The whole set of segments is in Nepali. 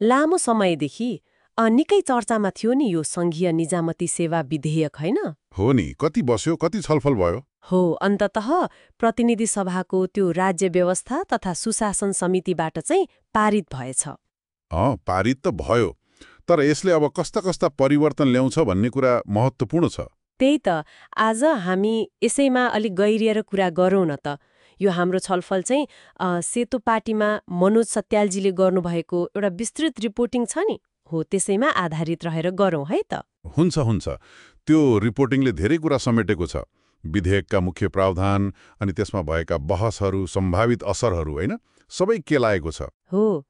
लामो समयदेखि निकै चर्चामा थियो नि यो सङ्घीय निजामती सेवा विधेयक, होइन? हो नि, कति बस्यो, कति छलफल भयो। हो, अन्ततः प्रतिनिधि सभाको त्यो राज्य व्यवस्था तथा सुशासन समितिबाट चाहिँ पारित भएछ। पारित त भयो, तर यसले अब कस्ता कस्ता परिवर्तन ल्याउँछ भन्ने कुरा महत्त्वपूर्ण छ। त्यही त आज हामी यसैमा अलिक गहिरिएर कुरा गरौँ न त। यो हाम्रो छलफल चाहिँ सेतो पार्टीमा मनोज सत्यालजीले गर्नुभएको एउटा विस्तृत रिपोर्टिङ छ नि, हो त्यसैमा आधारित रहेर गरौँ है त। हुन्छ। त्यो रिपोर्टिङले धेरै कुरा समेटेको छ। विधेयकका मुख्य प्रावधान अनि त्यसमा भएका बहसहरू, सम्भावित असरहरू, होइन, सबै केलाएको छ। हो,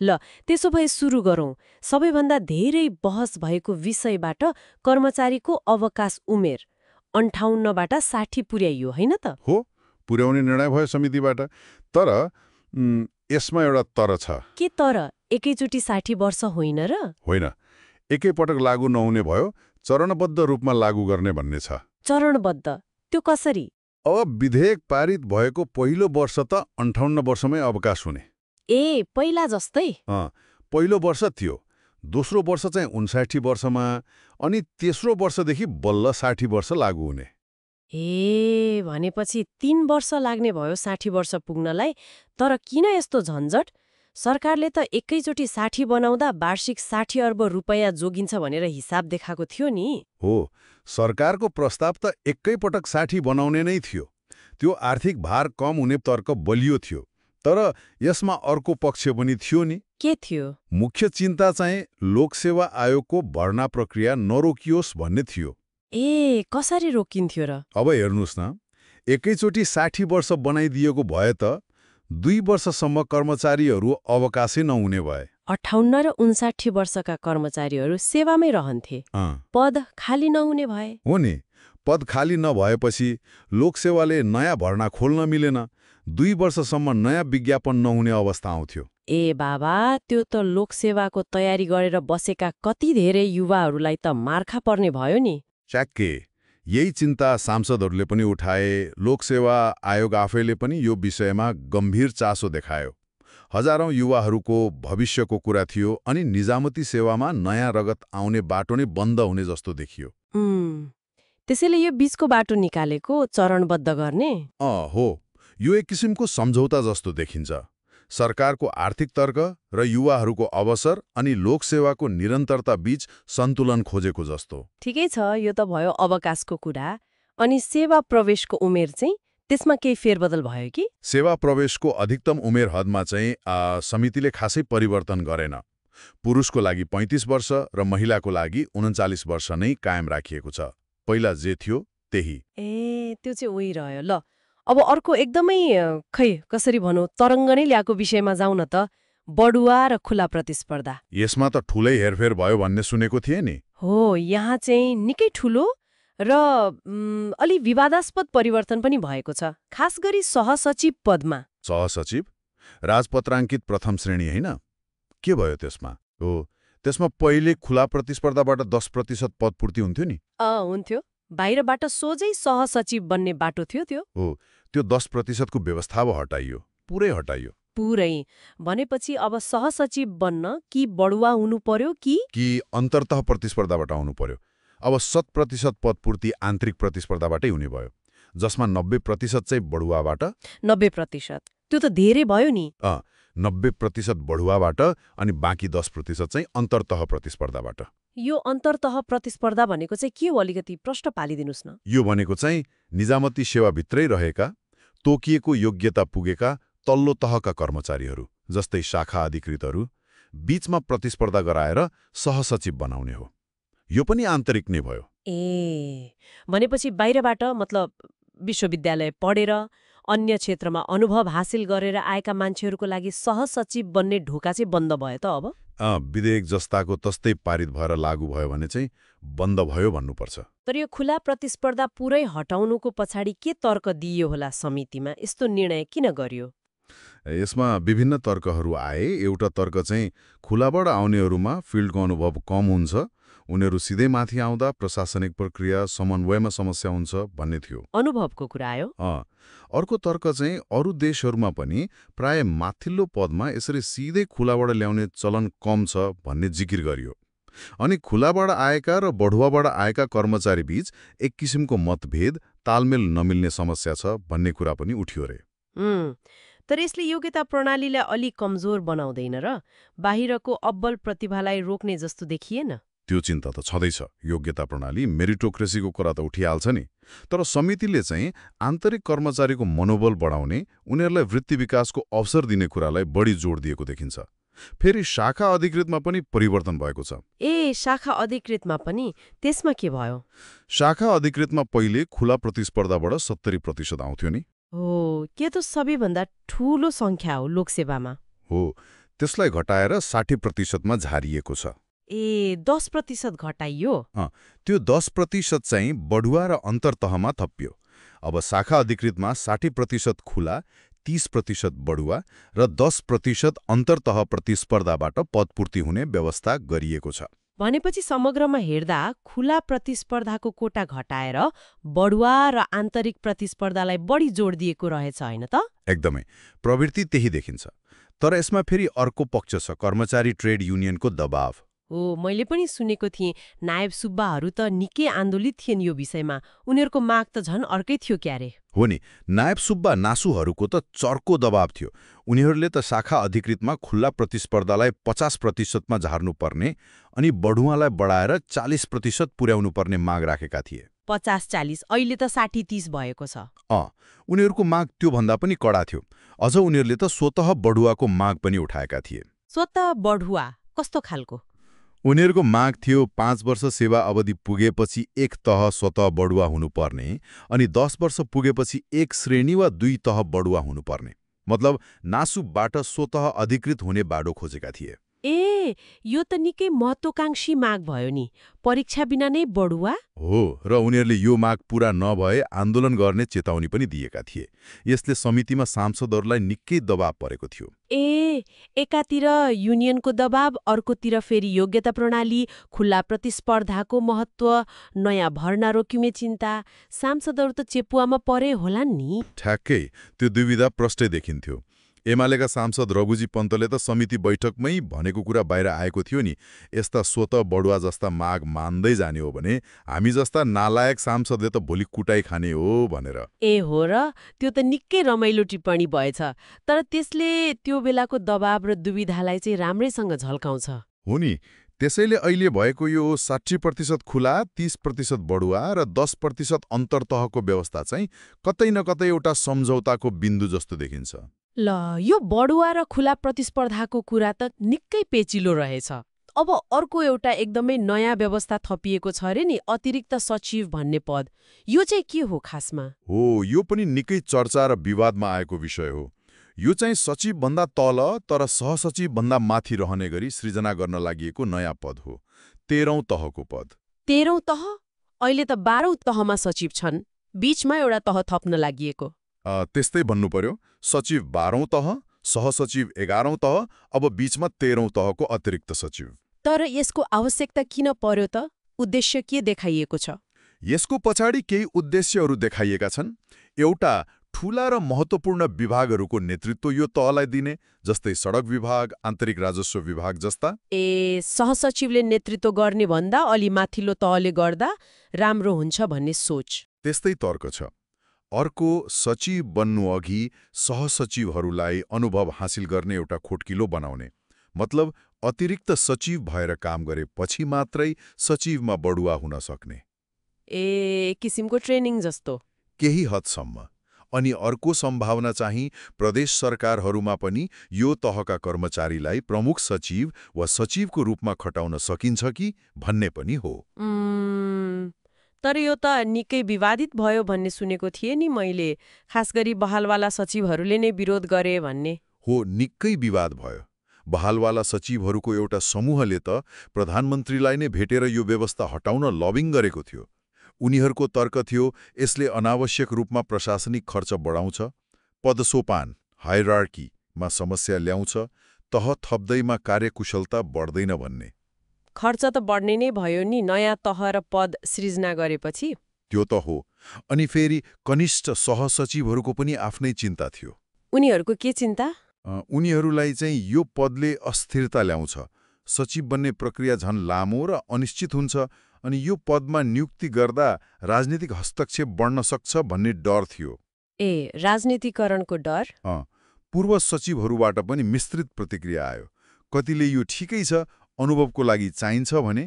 ल त्यसो भए सुरु गरौँ। सबैभन्दा धेरै बहस भएको विषयबाट कर्मचारीको अवकाश उमेर 58बाट 60 पुर्याइयो, होइन त? हो, पुर्याउने निर्णय भयो समितिबाट। तर यसमा एउटा तर छ। के तर? एकैचोटि 60 वर्ष होइन र? होइन, एकैपटक लागू नहुने भयो, चरणबद्ध रूपमा लागू गर्ने भन्ने छ। चरणबद्ध? त्यो कसरी? अब विधेयक पारित भएको पहिलो वर्ष त 58 वर्षमै अवकाश हुने। ए, पहिला जस्तै? पहिलो वर्ष थियो, दोस्रो वर्ष चाहिँ 59 वर्षमा, अनि तेस्रो वर्षदेखि बल्ल 60 वर्ष लागू हुने। ए, भनेपछि 3 वर्ष लाग्ने भयो 60 वर्ष पुग्नलाई। तर किन यस्तो झन्झट? सरकारले त एकैचोटि 60 बनाउँदा वार्षिक 60 अर्ब रुपैयाँ जोगिन्छ भनेर हिसाब देखाएको थियो नि। हो, सरकारको प्रस्ताव त एकैपटक 60 बनाउने नै थियो। त्यो आर्थिक भार कम हुने तर्क बलियो थियो। तर यसमा अर्को पक्ष पनि थियो नि। के थियो? मुख्य चिन्ता चाहिँ लोकसेवा आयोगको भर्ना प्रक्रिया नरोकियोस् भन्ने थियो। ए, कसरी रोकिन्थ्यो र? अब हेर्नुहोस् न, एकैचोटि 60 वर्ष बनाइदिएको भए त 2 वर्षसम्म कर्मचारीहरू अवकाशै नहुने भए। 58 र 59 वर्षका कर्मचारीहरू सेवामै रहन्थे। पद खाली नहुने भए। हो नि, पद खाली नभएपछि लोकसेवाले नयाँ भर्ना खोल्न मिलेन। 2 वर्षसम्म नयाँ विज्ञापन नहुने अवस्था आउँथ्यो। ए बाबा, त्यो त लोकसेवाको तयारी गरेर बसेका कति धेरै युवाहरूलाई त मार्खा पर्ने भयो नि। च्याक्के यही चिन्ता सांसदहरूले पनि उठाए। लोकसेवा आयोग आफैले पनि यो विषयमा गम्भीर चासो देखायो। हजारौं युवाहरूको भविष्यको कुरा थियो, अनि निजामती सेवामा नयाँ रगत आउने बाटो नै बन्द हुने जस्तो देखियो। त्यसैले यो बीचको बाटो निकालेको, चरणबद्ध गर्ने। हो, यो एक किसिमको सम्झौता जस्तो देखिन्छ। सरकारको आर्थिक तर्क र युवाहरूको अवसर अनि लोकसेवाको निरन्तरता बीच सन्तुलन खोजेको जस्तो। ठिकै छ, यो त भयो अवकाशको कुरा। अनि सेवा प्रवेशको उमेर चाहिँ, त्यसमा केही फेरबदल भयो कि? सेवा प्रवेशको अधिकतम उमेर हदमा चाहिँ समितिले खासै परिवर्तन गरेन। पुरुषको लागि 35 वर्ष र महिलाको लागि 39 वर्ष नै कायम राखिएको छ। पहिला जे थियो त्यही। ए, त्यो चाहिँ उही रह्यो। ल अब अर्को एकदमै कसरी भनौँ, तरङ्ग नै ल्याएको विषयमा जाउँ न त। बढुवा र खुला प्रतिस्पर्धा। यसमा त ठुलै हेरफेर भयो भन्ने सुनेको थिएँ नि। हो, यहाँ चाहिँ निकै ठुलो र अलि विवादास्पद परिवर्तन पनि भएको छ, खास गरी सहसचिव पदमा। सहसचिव? राजपत्राङ्कित प्रथम श्रेणी, होइन? के भयो त्यसमा? हो, त्यसमा पहिले खुला प्रतिस्पर्धाबाट 10% पदपूर्ति हुन्थ्यो नि। हुन्थ्यो। बाहिरबाट सोझै सहसचिव बन्ने बाटो थियो त्यो। हो, त्यो 10% को व्यवस्था हटाइयो, पुरै हटाइयो। पुरै भनेपछि अब सहसचिव बन्न कि बढुवा हुनु पर्यो कि अन्तर्तः प्रतिस्पर्धाबाट आउनु पर्यो। अब 100% पदपूर्ति आन्तरिक प्रतिस्पर्धाबाटै हुने भयो, जसमा 90% चाहिँ बढुवाबाट। 90%? त्यो त धेरै भयो नि। 90% बढुवाबाट अनि बाँकी 10% चाहिँ अन्तर्तः प्रतिस्पर्धाबाट। यो अन्तर्तः प्रतिस्पर्धा भनेको चाहिँ के हो, अलिकति प्रश्न पालिदिनुस् न। यो भनेको चाहिँ निजामती सेवाभित्रै रहेका, तोकिएको योग्यता पुगेका तल्लो तहका कर्मचारीहरू, जस्तै शाखा अधिकृतहरू, बीचमा प्रतिस्पर्धा गराएर सहसचिव बनाउने हो। यो पनि आन्तरिक नै भयो। ए, भनेपछि बाहिरबाट, मतलब विश्वविद्यालय पढेर अन्य क्षेत्रमा अनुभव हासिल गरेर आएका मान्छेहरूको लागि सहसचिव बन्ने ढोका चाहिँ बन्द भयो त अब? विधेयक जस्ताको तस्तै पारित भएर लागू भयो भने चाहिँ बन्द भयो भन्नुपर्छ। तर यो खुला प्रतिस्पर्धा पुरै हटाउनुको पछाडि के तर्क दिइयो होला समितिमा? यस्तो निर्णय किन गरियो? यसमा विभिन्न तर्कहरू आए। एउटा तर्क चाहिँ खुलाबाट आउनेहरूमा फिल्डको अनुभव कम हुन्छ, उनीहरू सिधै माथि आउँदा प्रशासनिक प्रक्रिया समन्वयमा समस्या हुन्छ भन्ने थियो। अनुभवको कुरा आयो। अर्को तर्क चाहिँ अरू देशहरूमा पनि प्राय माथिल्लो पदमा यसरी सिधै खुलाबाट ल्याउने चलन कम छ भन्ने जिकिर गरियो। अनि खुलाबाट आएका र बढुवाबाट आएका कर्मचारी बीच एक किसिमको मतभेद, तालमेल नमिल्ने समस्या छ भन्ने कुरा पनि उठ्यो रे। तर यसले योग्यता प्रणालीलाई अलि कमजोर बनाउँदैन र बाहिरको अब्बल प्रतिभालाई रोक्ने जस्तो देखिएन? त्यो चिन्ता त छँदैछ। योग्यता प्रणाली मेरिटोक्रेसीको कुरा त उठिहाल्छ नि, तर समितिले चाहिँ आन्तरिक कर्मचारीको मनोबल बढाउने, उनीहरूलाई वृत्ति विकासको अवसर दिने कुरालाई बढी जोड दिएको देखिन्छ। फेरि शाखा अधिकृतमा पनि परिवर्तन भएको छ। शाखा अधिकृतमा पनि? त्यसमा के भयो? शाखा अधिकृतमा पहिले खुला प्रतिस्पर्धाबाट 70% आउँथ्यो नि। हो, के त सबैभन्दा ठूलो संख्या हो लोकसेवामा। हो, त्यसलाई घटाएर 60%मा झारिएको छ। 10% घटाइयो? त्यो 10% चाहिँ बढुवा र अन्तर्तहमा थपियो। अब शाखा अधिकृतमा 60% खुला, 30% बढुवा र 10% अन्तर्तह प्रतिस्पर्धाबाट पदपूर्ति हुने व्यवस्था गरिएको छ। भनेपछि समग्रमा हेर्दा खुला प्रतिस्पर्धाको कोटा घटाएर बढुवा र आन्तरिक प्रतिस्पर्धालाई बढी जोड दिएको रहेछ, होइन त? एकदमै, प्रवृत्ति त्यही देखिन्छ। तर यसमा फेरि अर्को पक्ष छ, कर्मचारी ट्रेड युनियनको दबाव। हो, मैले पनि सुनेको थिएँ नायब सुब्बाहरू त निकै आन्दोलित थिएन यो विषयमा। उनीहरूको माग त झन् अर्कै थियो क्यारे। हो नि, नायब सुब्बा नासुहरूको त चर्को दबाव थियो। उनीहरूले त शाखा अधिकृतमा खुल्ला प्रतिस्पर्धालाई 50%मा झार्नुपर्ने अनि बढुवालाई बढाएर 40% पुर्याउनु पर्ने माग राखेका थिए। 50-40, अहिले त 60-30 भएको छ। उनीहरूको माग त्योभन्दा पनि कडा थियो। अझ उनीहरूले त स्वतः बढुवाको माग पनि उठाएका थिए। स्वतः बढुवा कस्तो खालको? उनीहरूको माग थियो 5 वर्ष सेवा अवधि पुगेपछि एक तह स्वतः बढुवा हुनुपर्ने अनि 10 वर्ष पुगेपछि एक श्रेणी वा 2 तह बढुवा हुनुपर्ने। मतलब नासुबाट स्वतः अधिकृत हुने बाटो खोजेका थिए। यो त निकै महत्त्वकांक्षी माग भयो नि। परीक्षा बिना नै बढुवा? हो, र उनीहरूले यो माग पूरा नभए आन्दोलन गर्ने चेतावनी पनि दिएका थिए। यसले समितिमा सांसदहरूलाई निकै दबाव परेको थियो। एकातिर युनियनको दबाव, अर्कोतिर फेरि योग्यता प्रणाली, खुल्ला प्रतिस्पर्धाको महत्त्व, नयाँ भर्ना रोकिने चिन्ता। सांसदहरू त चेपुवामा परे होलान् नि। ठ्याक्कै, त्यो दुविधा प्रष्टै देखिन्थ्यो। एमालेका सांसद रघुजी पन्तले त समिति बैठकमै भनेको कुरा बाहिर आएको थियो नि, यस्ता स्वतः बढुवा जस्ता माग मान्दै जाने हो भने हामी जस्ता नालायक सांसदले त भोलि कुटाई खाने हो भनेर। हो र, त्यो त निकै रमाइलो टिप्पणी भएछ। तर त्यसले त्यो बेलाको दबाव र दुविधालाई चाहिँ राम्रैसँग झल्काउँछ। हो नि, त्यसैले अहिले भएको यो 60% खुला, 30% बढुवा र 10% अन्तर्तहको व्यवस्था चाहिँ कतै न कतै एउटा सम्झौताको बिन्दु जस्तो देखिन्छ। यो बढुवा र खुला प्रतिस्पर्धाको कुरा त निकै पेचिलो रहेछ। अब अर्को एउटा एकदमै नयाँ व्यवस्था थपिएको छ अरे नि, अतिरिक्त सचिव भन्ने पद। यो चाहिँ के हो खासमा? हो, यो पनि निकै चर्चा र विवादमा आएको विषय हो। यो चाहिँ सचिवभन्दा तल तर सहसचिवभन्दा माथि रहने गरी सृजना गर्न लागि नयाँ पद हो। 13औं तहको पद। 13औं तह? अहिले त 12औं तहमा सचिव छन्। बीचमा एउटा तह थप्न लागि। त्यस्तै भन्नु पर्यो। सचिव 12औं तह, सहसचिव 11औं तह, अब बीचमा 13औं तहको अतिरिक्त सचिव। तर यसको आवश्यकता किन पर्यो त? उद्देश्य के देखाइएको छ? यसको पछाडि केही उद्देश्यहरू देखाइएका छन्। एउटा, ठूला र महत्त्वपूर्ण विभागहरूको नेतृत्व यो तहलाई दिने, जस्तै सडक विभाग, आन्तरिक राजस्व विभाग जस्ता। सहसचिवले नेतृत्व गर्ने भन्दा अलि माथिल्लो तहले गर्दा राम्रो हुन्छ भन्ने सोच। त्यस्तै तर्क छ। अर्को, सचिव बन्नु अघि सहसचिवहरूलाई अनुभव हासिल गर्ने एउटा खोटकिलो बनाउने। मतलब अतिरिक्त सचिव भएर काम गरेपछि मात्रै सचिवमा बढुवा हुन सक्ने। किसिमको ट्रेनिङ जस्तो। केही हदसम्म। अनि अर्को सम्भावना चाहिँ प्रदेश सरकारहरूमा पनि यो तहका कर्मचारीलाई प्रमुख सचिव वा सचिवको रूपमा खटाउन सकिन्छ कि भन्ने पनि हो। तर यो त निकै विवादित भयो भन्ने सुनेको थिएँ नि मैले। खास गरी बहालवाला सचिवहरूले नै विरोध गरे भन्ने। हो, निकै विवाद भयो। बहालवाला सचिवहरूको एउटा समूहले त प्रधानमन्त्रीलाई नै भेटेर यो व्यवस्था हटाउन लबिङ गरेको थियो। उनीहरूको तर्क थियो यसले अनावश्यक रूपमा प्रशासनिक खर्च बढाउँछ, पदसोपान हायरार्कीमा समस्या ल्याउँछ, तह थप्दैमा कार्यकुशलता बढ्दैन भन्ने। खर्च त बढ्ने नै भयो नि नयाँ तह र पद सृजना गरेपछि। त्यो त हो। अनि फेरि कनिष्ठ सहसचिवहरूको पनि आफ्नै चिन्ता थियो। उनीहरूको के चिन्ता? उनीहरूलाई चाहिँ यो पदले अस्थिरता ल्याउँछ, सचिव बन्ने प्रक्रिया झन लामो र अनिश्चित हुन्छ, अनि यो पदमा नियुक्ति गर्दा राजनीतिक हस्तक्षेप बढ्न सक्छ भन्ने डर थियो। ए, राजनीतिकरणको डर? पूर्व सचिवहरूबाट पनि मिश्रित प्रतिक्रिया आयो। कतिले यो ठिकै छ, अनुभवको लागि चाहिन्छ भने,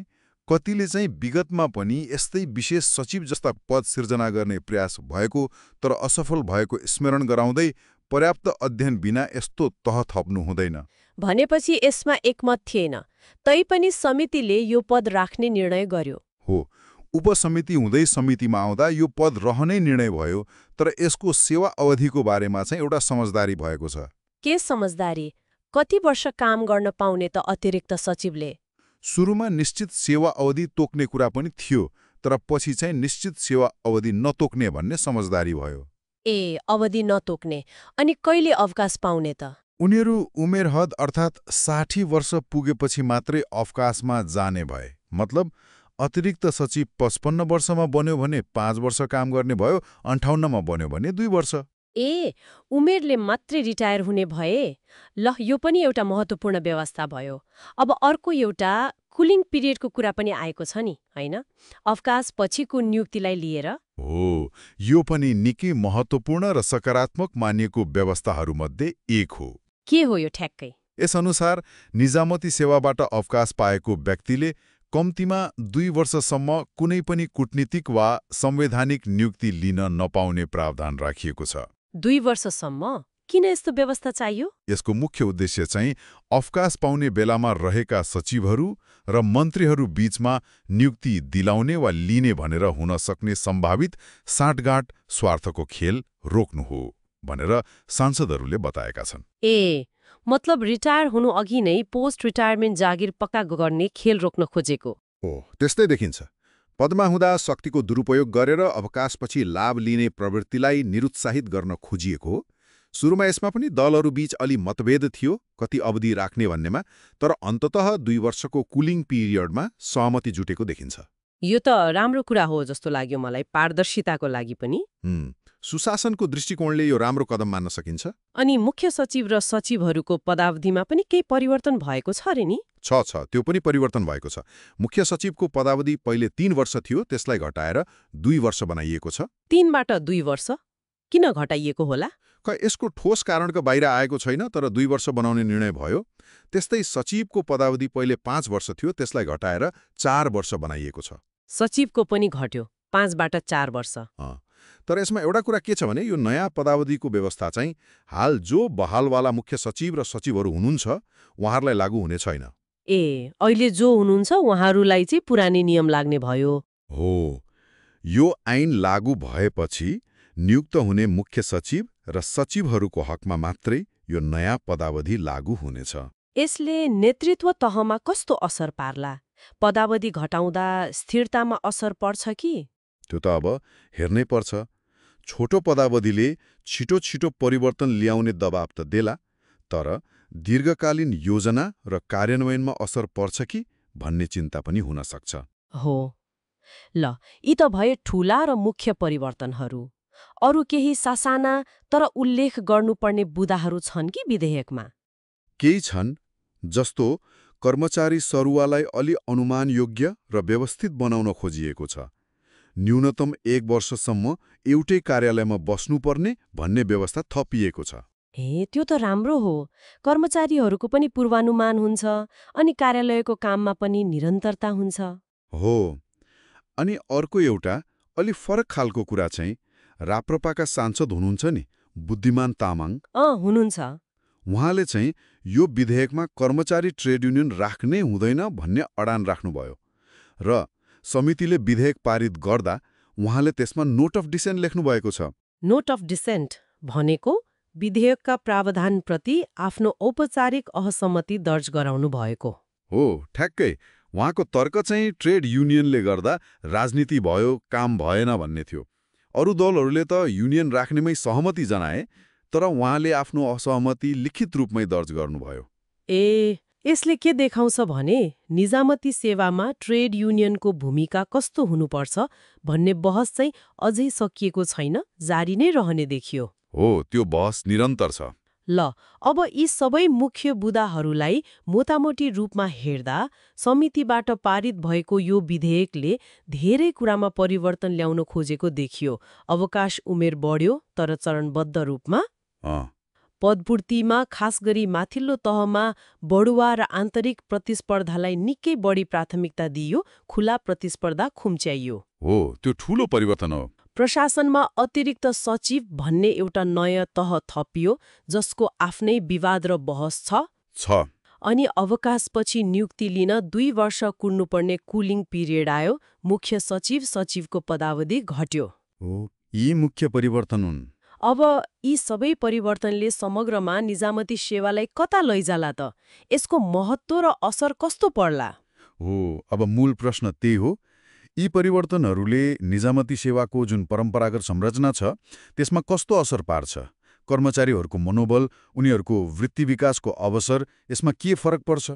कतिले चाहिँ विगतमा पनि यस्तै विशेष सचिव जस्ता पद सिर्जना गर्ने प्रयास भएको तर असफल भएको स्मरण गराउँदै पर्याप्त अध्ययन बिना यस्तो तह थप्नु हुँदैन भनेपछि यसमा एकमत थिएन, तैपनि समितिले यो पद राख्ने निर्णय गर्यो। हो। उपसमिति हुँदै समितिमा आउँदा यो पद रहनै निर्णय भयो, तर यसको सेवा अवधिको बारेमा चाहिँ एउटा समझदारी भएको छ। के समझदारी? कति वर्ष काम गर्न पाउने त अतिरिक्त सचिवले? सुरुमा निश्चित सेवा अवधि तोक्ने कुरा पनि थियो, तर पछि चाहिँ निश्चित सेवा अवधि नतोक्ने भन्ने समझदारी भयो। ए, अवधि नतोक्ने। अनि कहिले अवकाश पाउने त? उनीहरू उमेर हद अर्थात् 60 वर्ष पुगेपछि मात्रै अवकाशमा जाने भए। मतलब अतिरिक्त सचिव 55 वर्षमा बन्यो भने 5 वर्ष काम गर्ने भयो, 58मा बन्यो भने 2 वर्ष। ए, उमेरले मात्रै रिटायर हुने भए? ल, यो पनि एउटा महत्त्वपूर्ण व्यवस्था भयो। अब अर्को एउटा कुलिङ पिरियडको कुरा पनि आएको छ नि, होइन? अवकाश पछिको नियुक्तिलाई लिएर। हो, यो पनि निकै महत्त्वपूर्ण र सकारात्मक मानिएको व्यवस्थाहरूमध्ये एक हो। के हो यो ठ्याक्कै? यसअनुसार निजामती सेवाबाट अवकाश पाएको व्यक्तिले कम्तीमा 2 वर्षसम्म कुनै पनि कूटनीतिक वा संवैधानिक नियुक्ति लिन नपाउने प्रावधान राखिएको छ। 2 वर्षसम्म? किन यस्तो व्यवस्था चाहियो? यसको मुख्य उद्देश्य चाहिँ अवकाश पाउने बेलामा रहेका सचिवहरू र मन्त्रीहरू बीचमा नियुक्ति दिलाउने वा लिने भनेर हुन सक्ने सम्भावित साँठगाँठ स्वार्थको खेल रोक्नु हो भनेर सांसदहरूले बताएका छन्। ए, मतलब रिटायर हुनु अघि नै पोस्ट रिटायरमेन्ट जागिर पक्का गर्ने खेल रोक्न खोजेको हो। त्यस्तै देखिन्छ। पदमा हुँदा शक्तिको दुरुपयोग गरेर अवकाशपछि लाभ लिने प्रवृत्तिलाई निरुत्साहित गर्न खोजिएको हो। सुरुमा यसमा पनि दलहरूबीच अलि मतभेद थियो कति अवधि राख्ने भन्नेमा, तर अन्ततः 2 वर्षको कुलिङ पिरियडमा सहमति जुटेको देखिन्छ। यो त राम्रो कुरा हो जस्तो लाग्यो मलाई, पारदर्शिताको लागि पनि। सुशासनको दृष्टिकोणले यो राम्रो कदम मान्न सकिन्छ। अनि मुख्य सचिव र सचिवहरूको पदावधिमा पनि केही परिवर्तन भएको छ रे नि? छ, त्यो पनि परिवर्तन भएको छ। मुख्य सचिवको पदावधि पहिले 3 वर्ष थियो, त्यसलाई घटाएर 2 वर्ष बनाइएको छ। 3 बाट 2 वर्ष? किन घटाइएको होला? यसको ठोस कारणको बाहिर आएको छैन, तर 2 वर्ष बनाउने निर्णय भयो। त्यस्तै सचिवको पदावधि पहिले 5 वर्ष थियो, त्यसलाई घटाएर 4 वर्ष बनाइएको छ। सचिवको पनि घट्यो, 5 बाट 4 वर्ष। तर यसमा एउटा कुरा के छ भने यो नयाँ पदावधिको व्यवस्था चाहिँ हाल जो बहालवाला मुख्य सचिव र सचिवहरू हुनुहुन्छ उहाँहरूलाई लागू हुने छैन। ए, अहिले जो हुनुहुन्छ उहाँहरूलाई चाहिँ पुरानै नियम लाग्ने भयो। हो, यो ऐन लागू भएपछि नियुक्त हुने मुख्य सचिव र सचिवहरूको हकमा मात्रै यो नयाँ पदावधि लागू हुनेछ। यसले नेतृत्व तहमा कस्तो असर पार्ला? पदावधि घटाउँदा स्थिरतामा असर पर्छ कि? त्यो त अब हेर्नै पर्छ। छोटो पदावधिले छिटो परिवर्तन ल्याउने दबाब त देला, तर दीर्घकालीन योजना र कार्यान्वयनमा असर पर्छ कि भन्ने चिन्ता पनि हुन सक्छ। हो, ल, यी त भए ठूला र मुख्य परिवर्तनहरू। अरू केही सासाना तर उल्लेख गर्नुपर्ने बुदाहरू छन् कि विधेयकमा? केही छन्, जस्तो कर्मचारी सरुवालाई अलि अनुमानयोग्य र व्यवस्थित बनाउन खोजिएको छ। न्यूनतम 1 वर्षसम्म एउटै कार्यालयमा बस्नुपर्ने भन्ने व्यवस्था थपिएको छ। हे, त्यो त राम्रो हो। कर्मचारीहरूको पनि पूर्वानुमान हुन्छ अनि कार्यालयको काममा पनि निरन्तरता हुन्छ। हो, अनि अर्को एउटा अलि फरक खालको कुरा चाहिँ राप्रपाका सांसद हुनुहुन्छ नि, बुद्धिमान तामाङ। हुनुहुन्छ। उहाँले चाहिँ यो विधेयकमा कर्मचारी ट्रेड युनियन राख्नै हुँदैन भन्ने अडान राख्नुभयो र समितिले विधेयक पारित गर्दा उहाँले त्यसमा नोट अफ डिसेन्ट लेख्नुभएको छ। नोट अफ डिसेन्ट भनेको विधेयकका प्रावधानप्रति आफ्नो औपचारिक असहमति दर्ज गराउनु भएको हो। ठ्याक्कै उहाँको तर्क चाहिँ ट्रेड युनियनले गर्दा राजनीति भयो, काम भएन भन्ने थियो। अरू दलहरूले त युनियन राख्नेमै सहमति जनाए, तर उहाँले आफ्नो असहमति लिखित रूपमै दर्ज गर्नुभयो। ए, यसले के देखाउँछ भने निजामती सेवामा ट्रेड युनियनको भूमिका कस्तो हुनुपर्छ भन्ने बहस चाहिँ अझै सकिएको छैन, जारी नै रहने देखियो। हो, त्यो बहस निरन्तर छ। ल, अब यी सबै मुख्य बुदाहरूलाई मोटामोटी रूपमा हेर्दा समितिबाट पारित भएको यो विधेयकले धेरै कुरामा परिवर्तन ल्याउन खोजेको देखियो। अवकाश उमेर बढ्यो, तर चरणबद्ध रूपमा। पदपूर्तिमा खास गरी माथिल्लो तहमा बढुवा र आन्तरिक प्रतिस्पर्धालाई निकै बढी प्राथमिकता दिइयो, खुला प्रतिस्पर्धा खुम्च्याइयो। हो, त्यो ठूलो परिवर्तन हो। प्रशासनमा अतिरिक्त सचिव भन्ने एउटा नयाँ तह थपियो, जसको आफ्नै विवाद र बहस छ। अनि अवकाशपछि नियुक्ति लिन 2 वर्ष कुर्नुपर्ने कुलिङ पिरियड आयो। मुख्य सचिवको पदावधि घट्यो। हो, यी मुख्य परिवर्तन हुन्। अब यी सबै परिवर्तनले समग्रमा निजामती सेवालाई कता लैजाला त? यसको महत्त्व र असर कस्तो पर्ला? हो, अब मूल प्रश्न त्यही हो। यी परिवर्तनहरूले निजामती सेवाको जुन परम्परागत संरचना छ त्यसमा कस्तो असर पार्छ? कर्मचारीहरूको मनोबल, उनीहरूको वृत्ति विकासको अवसर, यसमा के फरक पर्छ?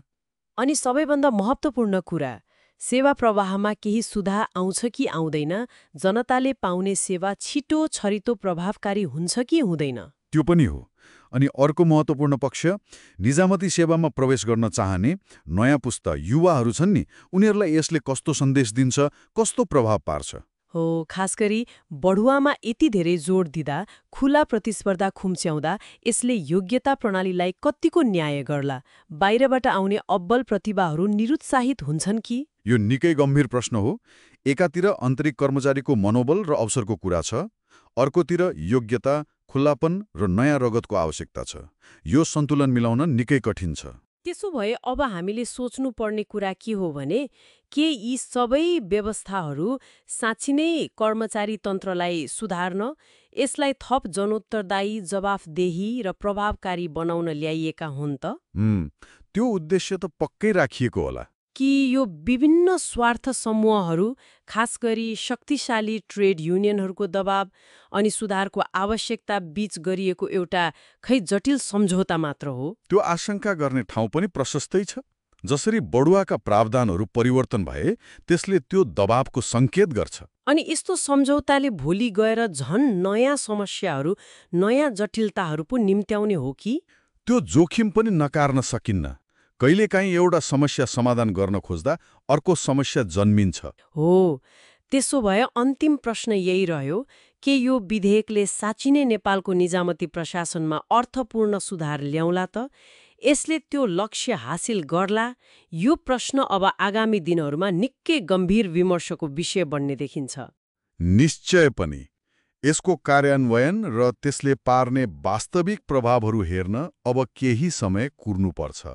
अनि सबैभन्दा महत्त्वपूर्ण कुरा, सेवा प्रवाहमा केही सुधार आउँछ कि आउँदैन? जनताले पाउने सेवा छिटो, छरितो, प्रभावकारी हुन्छ कि हुँदैन? त्यो पनि हो। अनि अर्को महत्त्वपूर्ण पक्ष, निजामती सेवामा प्रवेश गर्न चाहने नयाँ पुस्ता युवाहरू छन् नि, उनीहरूलाई यसले कस्तो सन्देश दिन्छ, कस्तो प्रभाव पार्छ? हो, खास गरी बढुवामा यति धेरै जोड दिँदा, खुला प्रतिस्पर्धा खुम्च्याउँदा यसले योग्यता प्रणालीलाई कतिको न्याय गर्ला? बाहिरबाट आउने अब्बल प्रतिभाहरू निरुत्साहित हुन्छन् कि? यो निकै गम्भीर प्रश्न हो। एकातिर आन्तरिक कर्मचारीको मनोबल र अवसरको कुरा छ, अर्कोतिर योग्यता, खुल्लापन र नयाँ रगतको आवश्यकता छ। यो सन्तुलन मिलाउन निकै कठिन छ। त्यसो भए अब हामीले सोच्नुपर्ने कुरा के हो भने, के यी सबै व्यवस्थाहरू साँच्चै नै कर्मचारी तन्त्रलाई सुधार्न, यसलाई थप जनोत्तरदायी, जवाफदेही र प्रभावकारी बनाउन ल्याइएका हुन् त? त्यो उद्देश्य त पक्कै राखिएको होला। कि यो विभिन्न स्वार्थ समूहहरू, खास गरी शक्तिशाली ट्रेड युनियनहरूको दबाव अनि सुधारको आवश्यकता बीच गरिएको एउटा जटिल सम्झौता मात्र हो? त्यो आशंका गर्ने ठाउँ पनि प्रशस्तै छ। जसरी बढुवाका प्रावधानहरू परिवर्तन भए, त्यसले त्यो दबावको सङ्केत गर्छ। अनि यस्तो सम्झौताले भोलि गएर झन् नयाँ समस्याहरू, नयाँ जटिलताहरू पो निम्त्याउने हो कि? त्यो जोखिम पनि नकार्न सकिन्न। कहिलेकाहीँ एउटा समस्या समाधान गर्न खोज्दा अर्को समस्या जन्मिन्छ। हो, त्यसो भए अन्तिम प्रश्न यही रह्यो, के यो विधेयकले साँच्चै नै नेपालको निजामती प्रशासनमा अर्थपूर्ण सुधार ल्याउला त? यसले त्यो लक्ष्य हासिल गर्ला? यो प्रश्न अब आगामी दिनहरूमा निकै गम्भीर विमर्शको विषय बन्ने देखिन्छ। निश्चय पनि। यसको कार्यान्वयन र त्यसले पार्ने वास्तविक प्रभावहरू हेर्न अब केही समय कुर्नुपर्छ।